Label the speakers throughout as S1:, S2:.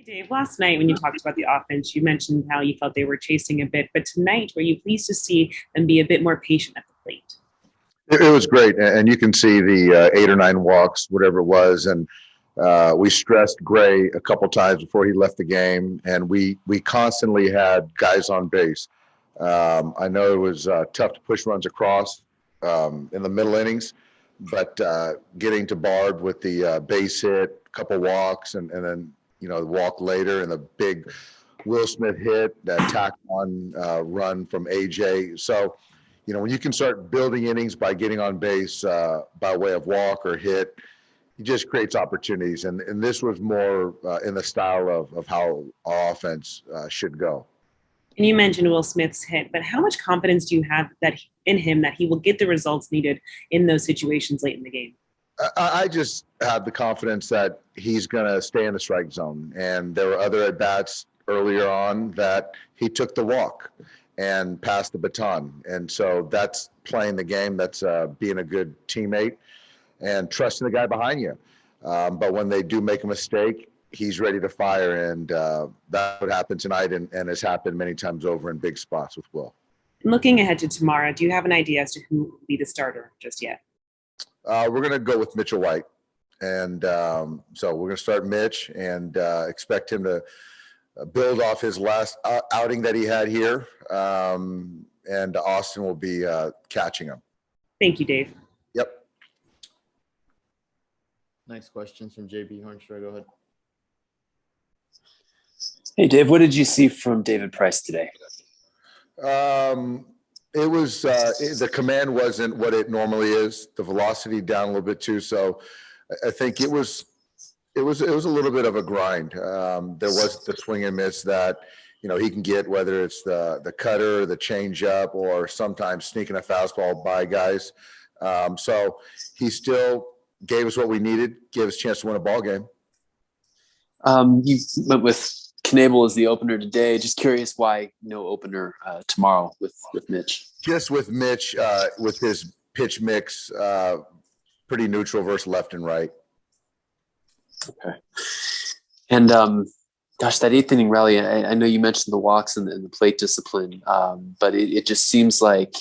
S1: Dave, last night when you talked about the offense, you mentioned how you felt they were chasing a bit, but tonight, were you pleased to see them be a bit more patient at the plate?
S2: It was great, and you can see the 8 or 9 walks, whatever it was, and we stressed Gray a couple times before he left the game, and we constantly had guys on base. I know it was tough to push runs across in the middle innings, but getting to Barb with the base hit, a couple walks, and then the walk later, and the big Will Smith hit, that tack on run from AJ. So, when you can start building innings by getting on base by way of walk or hit, it just creates opportunities. And this was more in the style of how our offense should go.
S1: And you mentioned Will Smith's hit, but how much confidence do you have in him that he will get the results needed in those situations late in the game?
S2: I just have the confidence that he's going to stay in the strike zone. And there were other at-bats earlier on that he took the walk and passed the baton. And so that's playing the game. That's being a good teammate and trusting the guy behind you. But when they do make a mistake, he's ready to fire. And that would happen tonight and has happened many times over in big spots with Will.
S1: Looking ahead to tomorrow, do you have an idea as to who will be the starter just yet?
S2: We're going to go with Mitchell White. And so we're going to start Mitch and expect him to build off his last outing that he had here. And Austin will be catching him.
S1: Thank you, Dave.
S2: Yep.
S3: Next question from JB Hornstra. Go ahead.
S4: Hey, Dave, what did you see from David Price today?
S2: It was the command wasn't what it normally is. The velocity down a little bit too. So I think it was a little bit of a grind. There was the swing and miss that he can get, whether it's the cutter, the changeup, or sometimes sneaking a fastball by guys. So he still gave us what we needed, gave us a chance to win a ball game.
S4: You went with Knebel as the opener today. Just curious why no opener tomorrow with Mitch.
S2: Just with Mitch, with his pitch mix, pretty neutral versus left and right.
S4: Okay. And gosh, that 8th inning rally, I know you mentioned the walks and the plate discipline, but it just seems like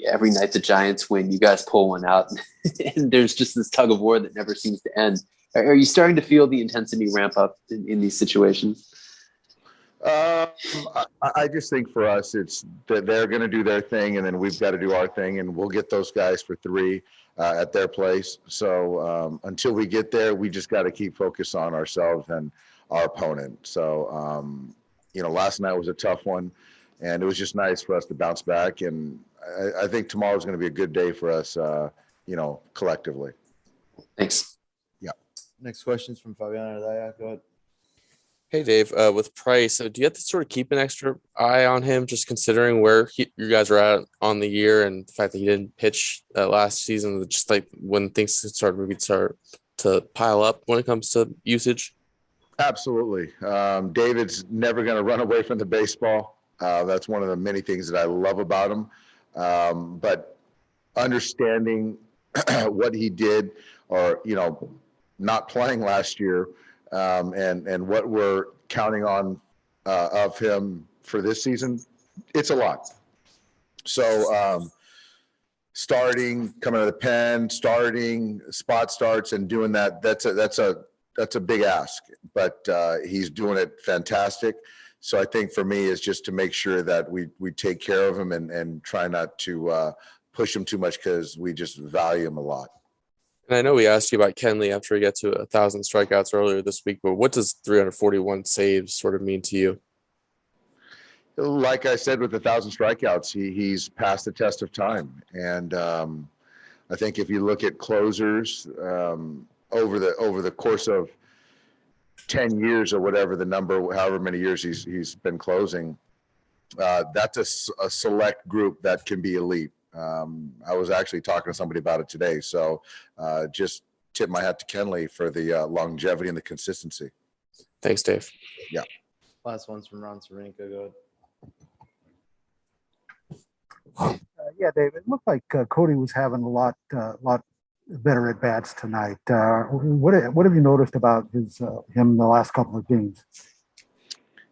S4: every night the Giants win, you guys pull one out, and there's just this tug of war that never seems to end. Are you starting to feel the intensity ramp up in these situations?
S2: I just think for us, it's that they're going to do their thing, and then we've got to do our thing, and we'll get those guys for 3 at their place. So until we get there, we just got to keep focused on ourselves and our opponent. So, last night was a tough one, and it was just nice for us to bounce back. And I think tomorrow's going to be a good day for us, collectively.
S4: Thanks.
S2: Yeah.
S3: Next question's from Fabiana Daya. Go ahead.
S5: Hey, Dave, with Price, do you have to sort of keep an extra eye on him, just considering where you guys are at on the year and the fact that he didn't pitch last season, just like when things start to pile up when it comes to usage?
S2: Absolutely. David's never going to run away from the baseball. That's one of the many things that I love about him. But understanding what he did or, not playing last year, and what we're counting on of him for this season, it's a lot. So starting, coming out of the pen, starting spot starts and doing that's a big ask, but he's doing it fantastic. So I think for me is just to make sure that we take care of him and try not to push him too much because we just value him a lot.
S5: And I know we asked you about Kenley after he got to 1,000 strikeouts earlier this week, but what does 341 saves sort of mean to you?
S2: Like I said, with 1,000 strikeouts, he's passed the test of time. And I think if you look at closers over the course of 10 years or whatever the number, however many years he's been closing, that's a select group that can be elite. I was actually talking to somebody about it today. So just tip my hat to Kenley for the longevity and the consistency.
S5: Thanks, Dave.
S2: Yeah.
S3: Last one's from Ron Serenka. Go
S6: ahead. Yeah, Dave, it looked like Cody was having a lot better at bats tonight. What have you noticed about him the last couple of games?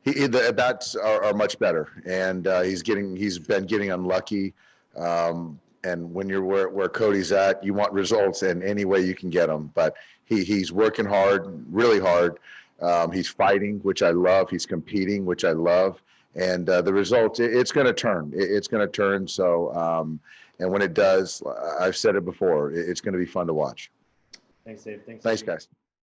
S2: The at bats are much better, and he's been getting unlucky. And when you're where Cody's at, you want results in any way you can get them. But he's working hard, really hard. He's fighting, which I love. He's competing, which I love. And the results, it's going to turn. It's going to turn. So, and when it does, I've said it before, it's going to be fun to watch.
S3: Thanks, Dave.
S2: Thanks, guys.